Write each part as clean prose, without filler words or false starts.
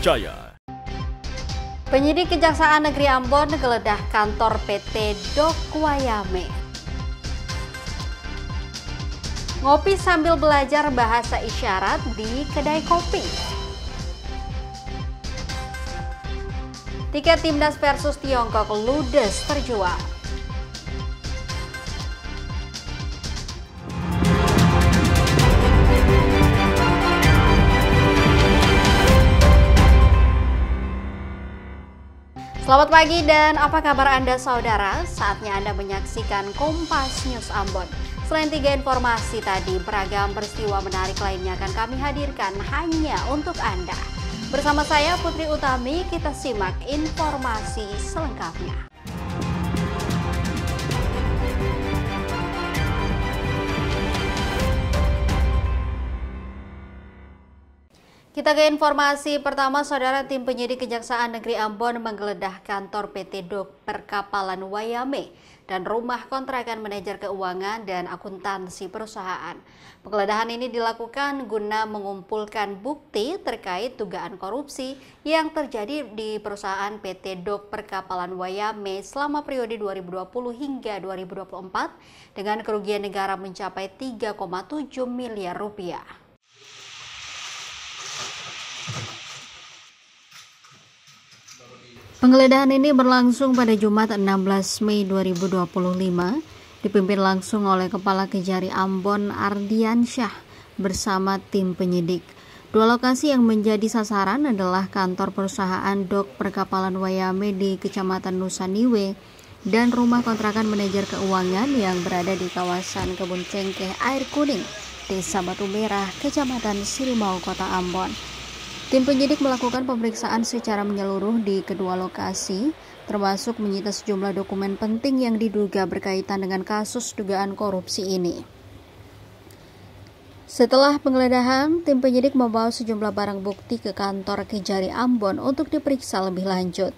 terpercaya. Penyidik Kejaksaan Negeri Ambon geledah kantor PT Dok Wayame. Ngopi sambil belajar bahasa isyarat di kedai kopi. Tiket timnas versus Tiongkok ludes terjual. Selamat pagi dan apa kabar Anda saudara? Saatnya Anda menyaksikan Kompas News Ambon. Selain 3 informasi tadi, beragam peristiwa menarik lainnya akan kami hadirkan hanya untuk Anda. Bersama saya Putri Utami, kita simak informasi selengkapnya. Kita ke informasi pertama, saudara. Tim penyidik Kejaksaan Negeri Ambon menggeledah kantor PT Dok Perkapalan Wayame dan rumah kontrakan manajer keuangan dan akuntansi perusahaan. Penggeledahan ini dilakukan guna mengumpulkan bukti terkait dugaan korupsi yang terjadi di perusahaan PT Dok Perkapalan Wayame selama periode 2020 hingga 2024 dengan kerugian negara mencapai 3,7 miliar rupiah. Penggeledahan ini berlangsung pada Jumat 16 Mei 2025, dipimpin langsung oleh Kepala Kejari Ambon Ardiansyah bersama tim penyidik. 2 lokasi yang menjadi sasaran adalah kantor perusahaan Dok Perkapalan Wayame di Kecamatan Nusa Niwe dan rumah kontrakan manajer keuangan yang berada di kawasan Kebun Cengkeh Air Kuning, Desa Batu Merah, Kecamatan Sirimau, Kota Ambon. Tim penyidik melakukan pemeriksaan secara menyeluruh di kedua lokasi, termasuk menyita sejumlah dokumen penting yang diduga berkaitan dengan kasus dugaan korupsi ini. Setelah penggeledahan, tim penyidik membawa sejumlah barang bukti ke kantor Kejari Ambon untuk diperiksa lebih lanjut.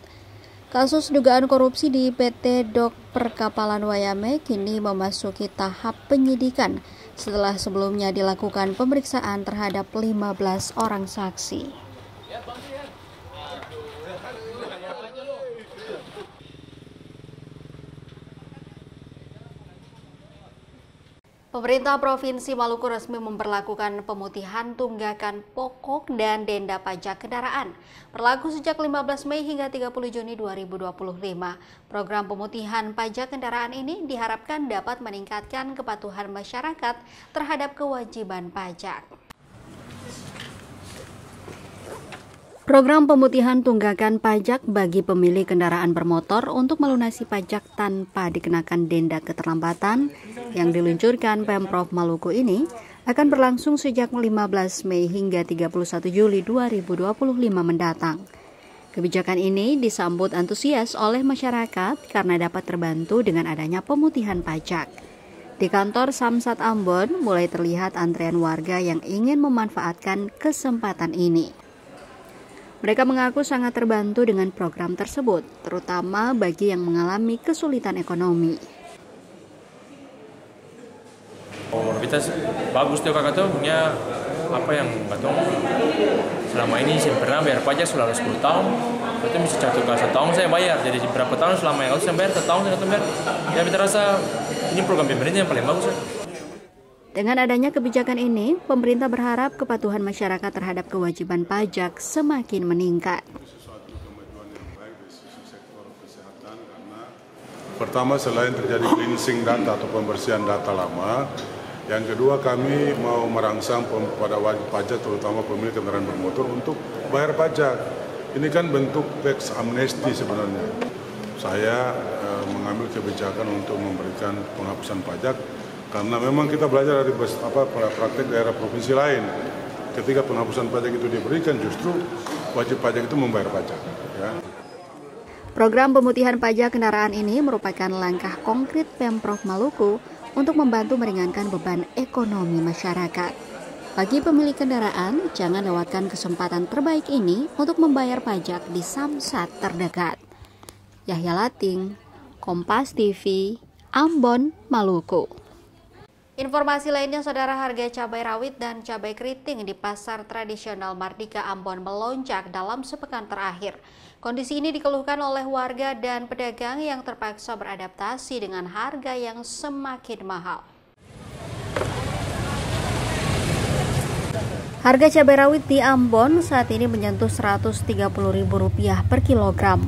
Kasus dugaan korupsi di PT Dok Perkapalan Wayame kini memasuki tahap penyidikan setelah sebelumnya dilakukan pemeriksaan terhadap 15 orang saksi. Pemerintah Provinsi Maluku resmi memberlakukan pemutihan tunggakan pokok dan denda pajak kendaraan. Berlaku sejak 15 Mei hingga 30 Juni 2025. Program pemutihan pajak kendaraan ini diharapkan dapat meningkatkan kepatuhan masyarakat terhadap kewajiban pajak. Program pemutihan tunggakan pajak bagi pemilik kendaraan bermotor untuk melunasi pajak tanpa dikenakan denda keterlambatan yang diluncurkan Pemprov Maluku ini akan berlangsung sejak 15 Mei hingga 31 Juli 2025 mendatang. Kebijakan ini disambut antusias oleh masyarakat karena dapat terbantu dengan adanya pemutihan pajak. Di kantor Samsat Ambon mulai terlihat antrean warga yang ingin memanfaatkan kesempatan ini. Mereka mengaku sangat terbantu dengan program tersebut, terutama bagi yang mengalami kesulitan ekonomi. Kita bagus tuh kakak tuh punya apa yang katong selama ini saya pernah bayar pajak selama 10 tahun, berarti bisa satu kali 1 tahun saya bayar, jadi berapa tahun selama yang saya bayar 1 tahun saya bayar. Ya kita rasa ini program pemerintah yang paling bagus. Dengan adanya kebijakan ini, pemerintah berharap kepatuhan masyarakat terhadap kewajiban pajak semakin meningkat. Pertama, selain terjadi cleansing data atau pembersihan data lama, yang kedua kami mau merangsang pada wajib pajak, terutama pemilik kendaraan bermotor untuk bayar pajak. Ini kan bentuk tax amnesty sebenarnya. Saya mengambil kebijakan untuk memberikan penghapusan pajak karena memang kita belajar dari praktek daerah provinsi lain. Ketika penghapusan pajak itu diberikan, justru wajib pajak itu membayar pajak. Ya. Program pemutihan pajak kendaraan ini merupakan langkah konkret Pemprov Maluku untuk membantu meringankan beban ekonomi masyarakat. Bagi pemilik kendaraan, jangan lewatkan kesempatan terbaik ini untuk membayar pajak di Samsat terdekat. Yahya Lating, Kompas TV, Ambon, Maluku. Informasi lainnya, saudara, harga cabai rawit dan cabai keriting di pasar tradisional Mardika Ambon melonjak dalam sepekan terakhir. Kondisi ini dikeluhkan oleh warga dan pedagang yang terpaksa beradaptasi dengan harga yang semakin mahal. Harga cabai rawit di Ambon saat ini menyentuh Rp130.000 per kilogram.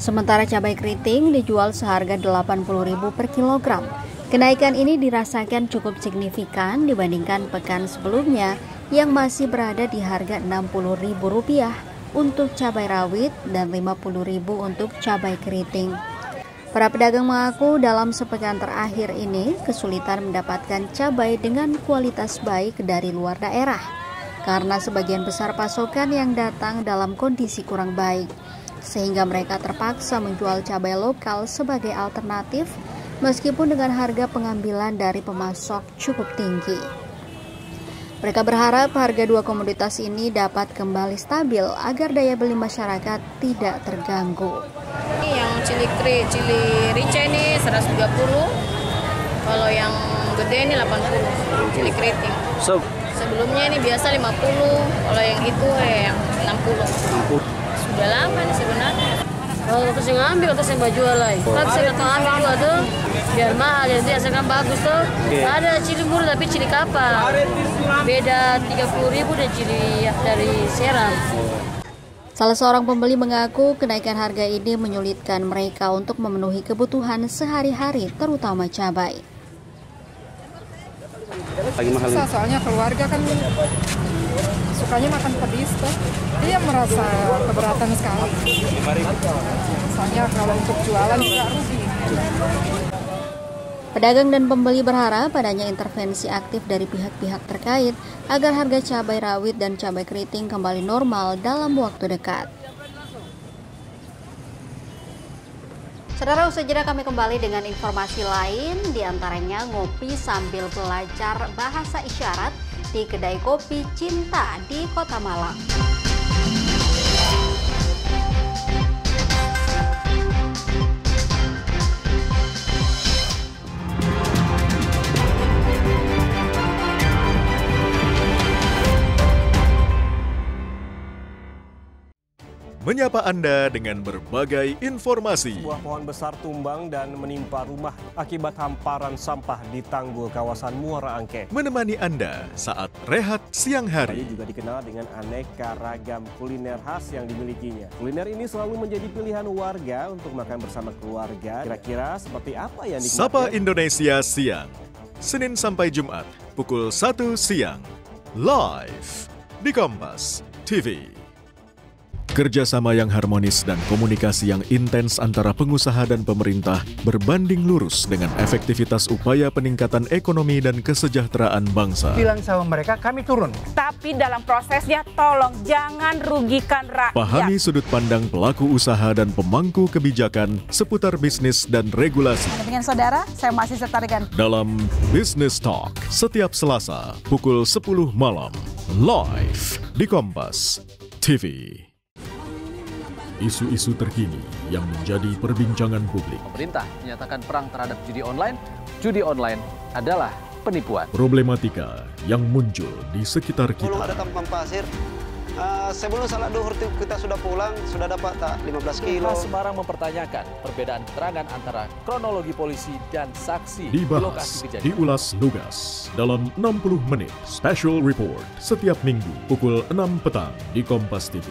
Sementara cabai keriting dijual seharga Rp80.000 per kilogram. Kenaikan ini dirasakan cukup signifikan dibandingkan pekan sebelumnya yang masih berada di harga Rp60.000 untuk cabai rawit dan Rp50.000 untuk cabai keriting. Para pedagang mengaku dalam sepekan terakhir ini kesulitan mendapatkan cabai dengan kualitas baik dari luar daerah karena sebagian besar pasokan yang datang dalam kondisi kurang baik, sehingga mereka terpaksa menjual cabai lokal sebagai alternatif meskipun dengan harga pengambilan dari pemasok cukup tinggi. Mereka berharap harga dua komoditas ini dapat kembali stabil agar daya beli masyarakat tidak terganggu. Yang cili rica ini 130, kalau yang gede ini 80, cili keriting. Sebelumnya ini biasa 50, kalau yang itu yang 60. Sudah lama nih sebenarnya. Kalau kita saya ngambil, kita saya jual lagi. Tapi saya nggak ambil juga tuh, biar mahal. Jadi hasilkan bagus tuh. Ada cili murah tapi cili kapal. Beda 30.000 dan cili dari Seram. Salah seorang pembeli mengaku kenaikan harga ini menyulitkan mereka untuk memenuhi kebutuhan sehari-hari, terutama cabai. Susah, soalnya keluarga kan sukanya makan pedis tuh. Dia merasa keberatan sekali. Soalnya kalau untuk jualan juga rugi. Pedagang dan pembeli berharap adanya intervensi aktif dari pihak-pihak terkait agar harga cabai rawit dan cabai keriting kembali normal dalam waktu dekat. Saudara, usai jeda kami kembali dengan informasi lain, diantaranya ngopi sambil belajar bahasa isyarat di kedai kopi Cinta di Kota Malang. Menyapa Anda dengan berbagai informasi. Sebuah pohon besar tumbang dan menimpa rumah akibat hamparan sampah di tanggul kawasan Muara Angke. Menemani Anda saat rehat siang hari. Dia juga dikenal dengan aneka ragam kuliner khas yang dimilikinya. Kuliner ini selalu menjadi pilihan warga untuk makan bersama keluarga. Kira-kira seperti apa yang dinikmati? Sapa Indonesia Siang, Senin sampai Jumat, pukul 1 siang. Live di Kompas TV. Kerjasama yang harmonis dan komunikasi yang intens antara pengusaha dan pemerintah berbanding lurus dengan efektivitas upaya peningkatan ekonomi dan kesejahteraan bangsa. Bilang sama mereka, kami turun. Tapi dalam prosesnya tolong jangan rugikan rakyat. Pahami sudut pandang pelaku usaha dan pemangku kebijakan seputar bisnis dan regulasi. Dengan saudara, saya masih setarikan. Dalam Business Talk, setiap Selasa, pukul 10 malam. Live di Kompas TV. Isu-isu terkini yang menjadi perbincangan publik. Pemerintah menyatakan perang terhadap judi online. Judi online adalah penipuan. Problematika yang muncul di sekitar kita. Belum ada tampang pasir. Sebelum salat duhur kita sudah pulang, sudah dapat tak 15 kilo. Semarang mempertanyakan perbedaan keterangan antara kronologi polisi dan saksi di lokasi Dibahas, kejadian. diulas lugas dalam 60 menit special report setiap minggu pukul 6 petang di Kompas TV.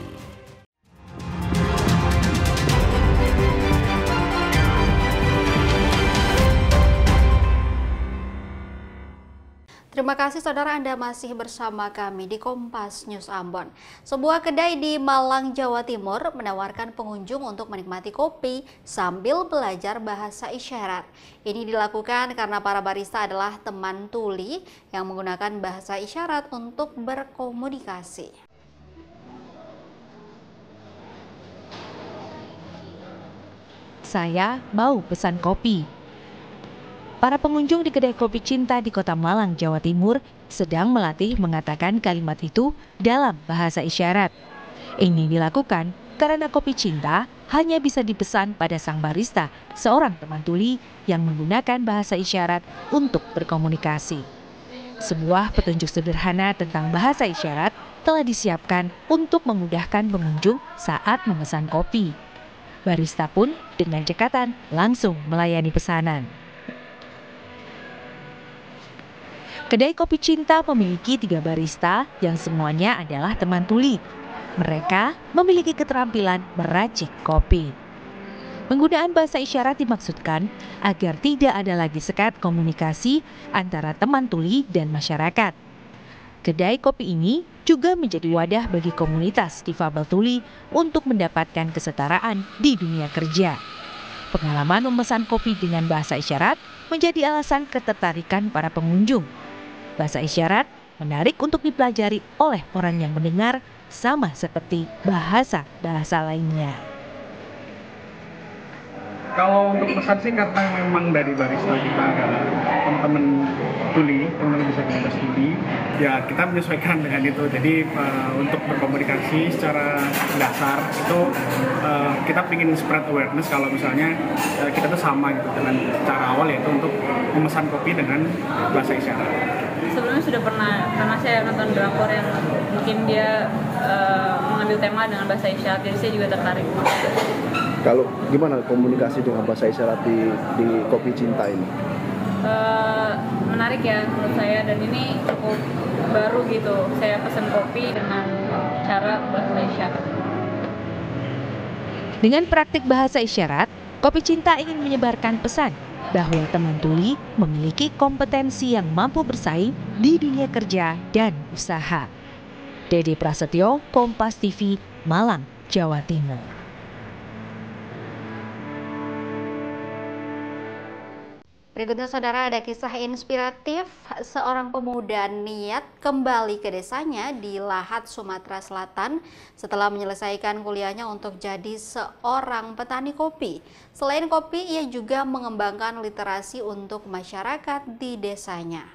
Terima kasih saudara, Anda masih bersama kami di Kompas News Ambon. Sebuah kedai di Malang, Jawa Timur menawarkan pengunjung untuk menikmati kopi sambil belajar bahasa isyarat. Ini dilakukan karena para barista adalah teman tuli yang menggunakan bahasa isyarat untuk berkomunikasi. Saya mau pesan kopi. Para pengunjung di kedai kopi Cinta di Kota Malang, Jawa Timur sedang melatih mengatakan kalimat itu dalam bahasa isyarat. Ini dilakukan karena kopi cinta hanya bisa dipesan pada sang barista, seorang teman tuli yang menggunakan bahasa isyarat untuk berkomunikasi. Sebuah petunjuk sederhana tentang bahasa isyarat telah disiapkan untuk memudahkan pengunjung saat memesan kopi. Barista pun dengan cekatan langsung melayani pesanan. Kedai Kopi Cinta memiliki 3 barista yang semuanya adalah teman tuli. Mereka memiliki keterampilan meracik kopi. Penggunaan bahasa isyarat dimaksudkan agar tidak ada lagi sekat komunikasi antara teman tuli dan masyarakat. Kedai kopi ini juga menjadi wadah bagi komunitas difabel tuli untuk mendapatkan kesetaraan di dunia kerja. Pengalaman memesan kopi dengan bahasa isyarat menjadi alasan ketertarikan para pengunjung. Bahasa isyarat menarik untuk dipelajari oleh orang yang mendengar, sama seperti bahasa-bahasa lainnya. Kalau untuk pesan sih karena memang dari barista kita adalah teman-teman tuli, teman-teman disabilitas tuli, ya kita menyesuaikan dengan itu. Jadi untuk berkomunikasi secara dasar itu kita ingin spread awareness kalau misalnya kita tuh sama gitu dengan cara awal, yaitu untuk memesan kopi dengan bahasa isyarat. Sebelumnya sudah pernah saya nonton drakor yang mungkin dia mengambil tema dengan bahasa isyarat, jadi saya juga tertarik. Kalau gimana komunikasi dengan bahasa isyarat di Kopi Cinta ini? Menarik ya menurut saya, dan ini cukup baru gitu. Saya pesan kopi dengan cara bahasa isyarat. Dengan praktik bahasa isyarat, Kopi Cinta ingin menyebarkan pesan bahwa teman tuli memiliki kompetensi yang mampu bersaing di dunia kerja dan usaha. Dede Prasetyo, Kompas TV, Malang, Jawa Timur. Berikutnya saudara, ada kisah inspiratif seorang pemuda niat kembali ke desanya di Lahat, Sumatera Selatan setelah menyelesaikan kuliahnya untuk jadi seorang petani kopi. Selain kopi, ia juga mengembangkan literasi untuk masyarakat di desanya.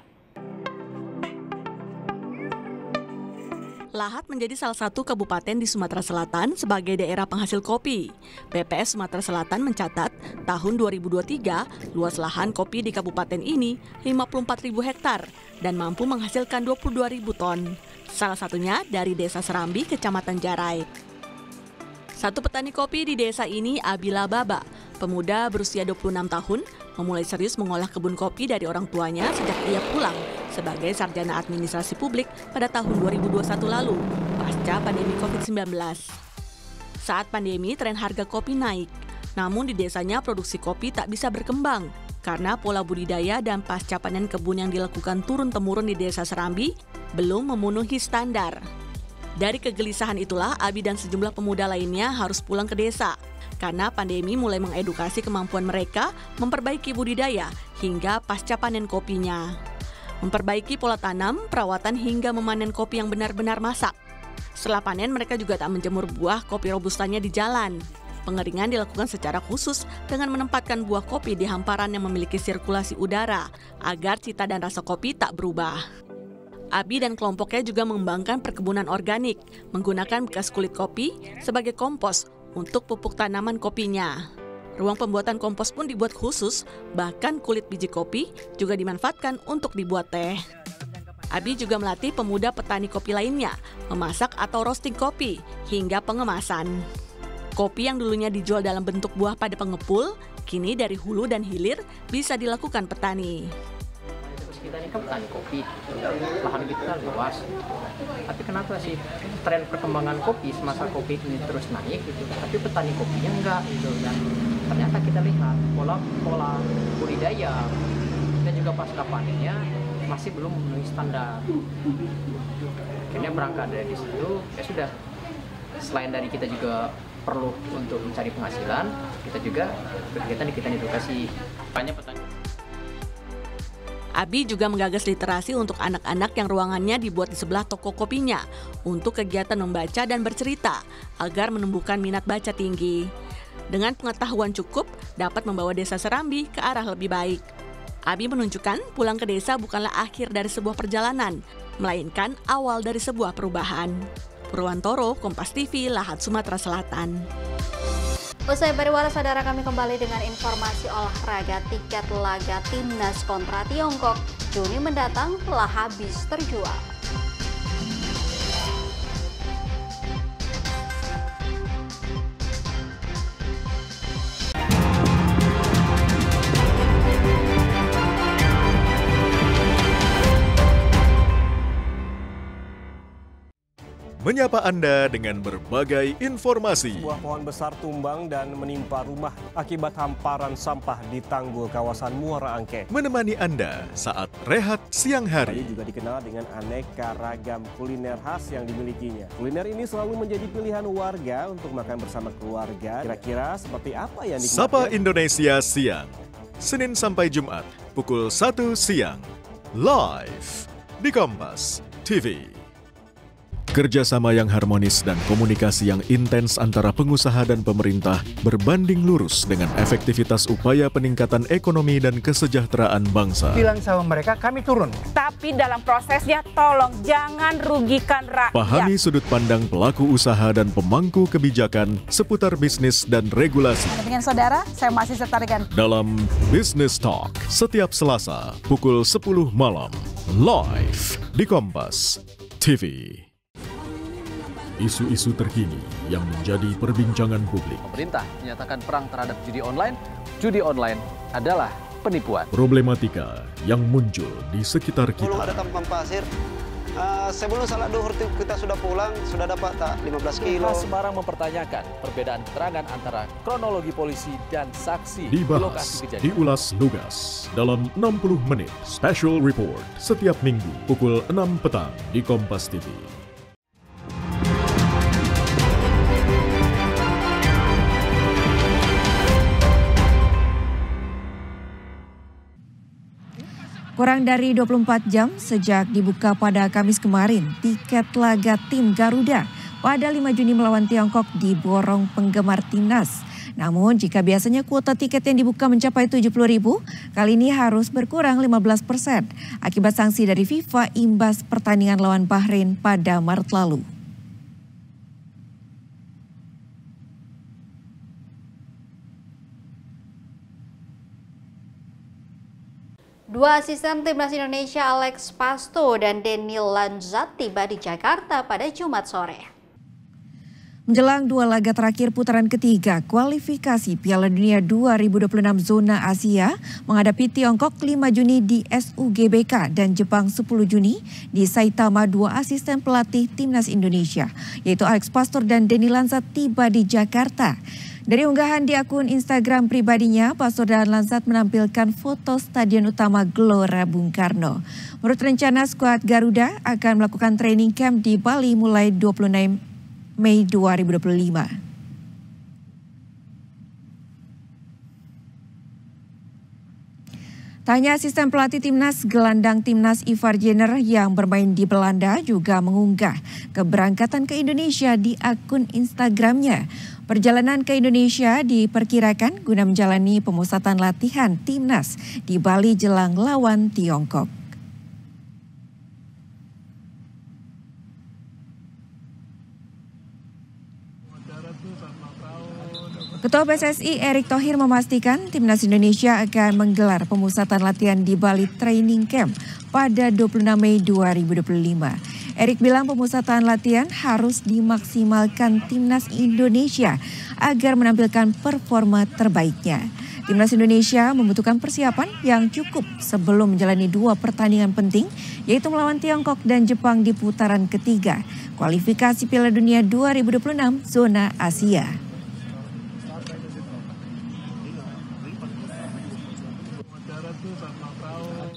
Lahat menjadi salah satu kabupaten di Sumatera Selatan sebagai daerah penghasil kopi. BPS Sumatera Selatan mencatat tahun 2023 luas lahan kopi di kabupaten ini 54.000 hektar dan mampu menghasilkan 22.000 ton. Salah satunya dari Desa Serambi, Kecamatan Jarai. Satu petani kopi di desa ini, Abila Baba, pemuda berusia 26 tahun, memulai serius mengolah kebun kopi dari orang tuanya sejak ia pulang sebagai sarjana administrasi publik pada tahun 2021 lalu, pasca pandemi COVID-19. Saat pandemi, tren harga kopi naik. Namun di desanya produksi kopi tak bisa berkembang karena pola budidaya dan pasca panen kebun yang dilakukan turun-temurun di Desa Serambi belum memenuhi standar. Dari kegelisahan itulah, Abi dan sejumlah pemuda lainnya harus pulang ke desa karena pandemi mulai mengedukasi kemampuan mereka memperbaiki budidaya hingga pasca panen kopinya. Memperbaiki pola tanam, perawatan hingga memanen kopi yang benar-benar masak. Setelah panen, mereka juga tak menjemur buah kopi robustanya di jalan. Pengeringan dilakukan secara khusus dengan menempatkan buah kopi di hamparan yang memiliki sirkulasi udara agar cita dan rasa kopi tak berubah. Abi dan kelompoknya juga mengembangkan perkebunan organik, menggunakan bekas kulit kopi sebagai kompos untuk pupuk tanaman kopinya. Ruang pembuatan kompos pun dibuat khusus, bahkan kulit biji kopi juga dimanfaatkan untuk dibuat teh. Abi juga melatih pemuda petani kopi lainnya, memasak atau roasting kopi, hingga pengemasan. Kopi yang dulunya dijual dalam bentuk buah pada pengepul, kini dari hulu dan hilir bisa dilakukan petani. Kita ini kan petani kopi, lahan kita luas. Tapi kenapa sih tren perkembangan kopi semasa kopi ini terus naik gitu, tapi petani kopinya enggak gitu kan? Ternyata kita lihat pola budidaya dan juga pasca panennya masih belum memenuhi standar. Akhirnya berangkat dari situ, ya sudah. Selain dari kita juga perlu untuk mencari penghasilan, kita juga kegiatan edukasi banyak petani. Abi juga menggagas literasi untuk anak-anak yang ruangannya dibuat di sebelah toko kopinya untuk kegiatan membaca dan bercerita agar menumbuhkan minat baca tinggi. Dengan pengetahuan cukup, dapat membawa Desa Serambi ke arah lebih baik. Abi menunjukkan pulang ke desa bukanlah akhir dari sebuah perjalanan, melainkan awal dari sebuah perubahan. Purwantoro, Kompas TV, Lahat, Sumatera Selatan. Usai pariwara saudara, kami kembali dengan informasi olahraga. Tiket laga timnas kontra Tiongkok Juni mendatang telah habis terjual. Menyapa Anda dengan berbagai informasi. Sebuah pohon besar tumbang dan menimpa rumah akibat hamparan sampah di tanggul kawasan Muara Angke. Menemani Anda saat rehat siang hari. Bali juga dikenal dengan aneka ragam kuliner khas yang dimilikinya. Kuliner ini selalu menjadi pilihan warga untuk makan bersama keluarga. Kira-kira seperti apa yang dinikmati? Sapa Indonesia Siang, Senin sampai Jumat, pukul 1 siang. Live di Kompas TV. Kerjasama yang harmonis dan komunikasi yang intens antara pengusaha dan pemerintah berbanding lurus dengan efektivitas upaya peningkatan ekonomi dan kesejahteraan bangsa. Bilang sama mereka kami turun. Tapi dalam prosesnya tolong jangan rugikan rakyat. Pahami sudut pandang pelaku usaha dan pemangku kebijakan seputar bisnis dan regulasi. Dengan saudara, saya masih setarkan. Dalam Business Talk, setiap Selasa pukul 10 malam. Live di Kompas TV. Isu-isu terkini yang menjadi perbincangan publik. Pemerintah menyatakan perang terhadap judi online. Judi online adalah penipuan. Problematika yang muncul di sekitar kita. Belum ada tampang pasir. Sebelum salat duhur kita sudah pulang, sudah dapat tak 15 kilo. Semarang mempertanyakan perbedaan keterangan antara kronologi polisi dan saksi di lokasi kejadian. Diulas lugas dalam 60 menit special report setiap minggu pukul 6 petang di Kompas TV. Kurang dari 24 jam sejak dibuka pada Kamis kemarin, tiket laga tim Garuda pada 5 Juni melawan Tiongkok diborong penggemar timnas. Namun jika biasanya kuota tiket yang dibuka mencapai 70.000, kali ini harus berkurang 15% akibat sanksi dari FIFA imbas pertandingan lawan Bahrain pada Maret lalu. Dua asisten timnas Indonesia Alex Pasto dan Daniel Lanzat tiba di Jakarta pada Jumat sore. Menjelang dua laga terakhir putaran ketiga kualifikasi Piala Dunia 2026 zona Asia menghadapi Tiongkok 5 Juni di SUGBK dan Jepang 10 Juni di Saitama, dua asisten pelatih timnas Indonesia yaitu Alex Pasto dan Daniel Lanzat tiba di Jakarta. Dari unggahan di akun Instagram pribadinya, Pasto dan Lanzat menampilkan foto Stadion Utama Gelora Bung Karno. Menurut rencana, skuad Garuda akan melakukan training camp di Bali mulai 26 Mei 2025. Tanya asisten pelatih timnas, gelandang timnas Ivar Jenner yang bermain di Belanda juga mengunggah keberangkatan ke Indonesia di akun Instagramnya. Perjalanan ke Indonesia diperkirakan guna menjalani pemusatan latihan timnas di Bali jelang lawan Tiongkok. Ketua PSSI Erick Thohir memastikan timnas Indonesia akan menggelar pemusatan latihan di Bali Training Camp pada 26 Mei 2025. Erick bilang pemusatan latihan harus dimaksimalkan timnas Indonesia agar menampilkan performa terbaiknya. Timnas Indonesia membutuhkan persiapan yang cukup sebelum menjalani dua pertandingan penting, yaitu melawan Tiongkok dan Jepang di putaran ketiga kualifikasi Piala Dunia 2026 zona Asia.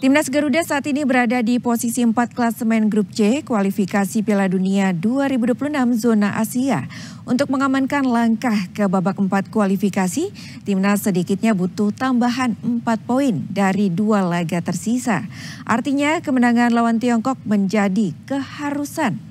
Timnas Garuda saat ini berada di posisi 4 klasemen grup C kualifikasi Piala Dunia 2026 zona Asia. Untuk mengamankan langkah ke babak 4 kualifikasi, timnas sedikitnya butuh tambahan 4 poin dari 2 laga tersisa. Artinya kemenangan lawan Tiongkok menjadi keharusan.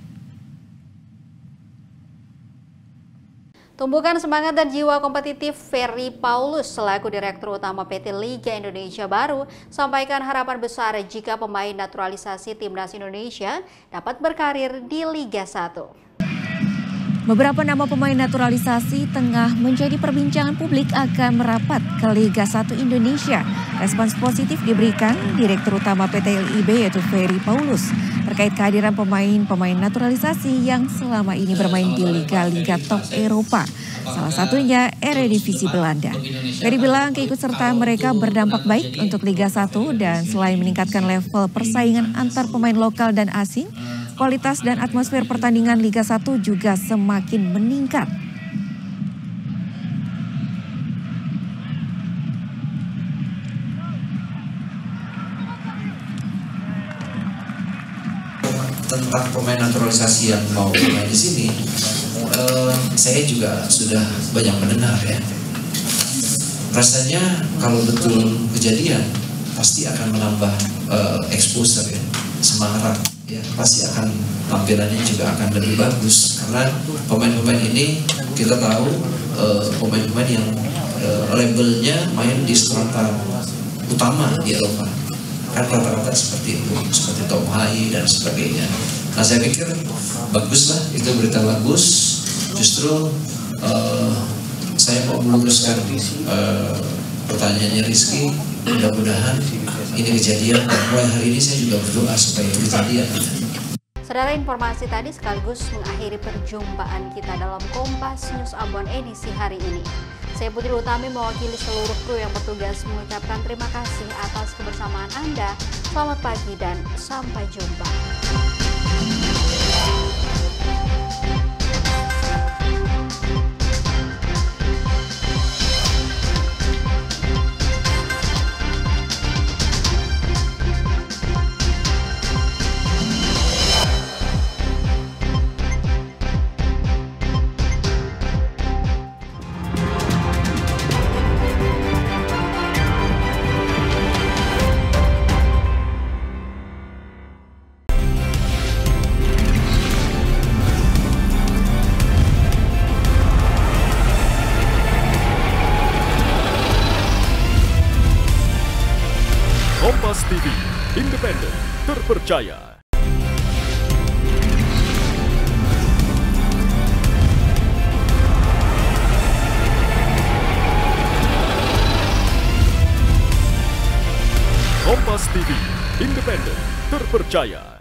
Tumbuhkan semangat dan jiwa kompetitif. Ferry Paulus selaku Direktur Utama PT Liga Indonesia Baru sampaikan harapan besar jika pemain naturalisasi timnas Indonesia dapat berkarir di Liga 1. Beberapa nama pemain naturalisasi tengah menjadi perbincangan publik akan merapat ke Liga 1 Indonesia. Respons positif diberikan Direktur Utama PT LIB yaitu Ferry Paulus terkait kehadiran pemain-pemain naturalisasi yang selama ini bermain di liga-liga top Eropa. Salah satunya Eredivisie Belanda. Ferry bilang keikutsertaan mereka berdampak baik untuk Liga 1 dan selain meningkatkan level persaingan antar pemain lokal dan asing, kualitas dan atmosfer pertandingan Liga 1 juga semakin meningkat. Tentang pemain naturalisasi yang mau bermain di sini, saya juga sudah banyak mendengar ya. Rasanya kalau betul kejadian, pasti akan menambah exposure ya, semangat. Ya, pasti akan tampilannya juga akan lebih bagus karena pemain-pemain ini kita tahu pemain-pemain yang labelnya main di strata utama di Eropa kan rata-rata seperti itu, seperti Tom Hai dan sebagainya. Nah saya pikir baguslah, itu berita bagus. Justru saya mau meluruskan pertanyaannya Rizky, mudah-mudahan ini kejadian dan mulai hari ini saya juga berdoa supaya itu kejadian. Saudara, informasi tadi sekaligus mengakhiri perjumpaan kita dalam Kompas News Ambon edisi hari ini. Saya Putri Utami mewakili seluruh kru yang bertugas mengucapkan terima kasih atas kebersamaan Anda. Selamat pagi dan sampai jumpa. Kompas TV, independen, terpercaya. Kompas TV, independen, terpercaya.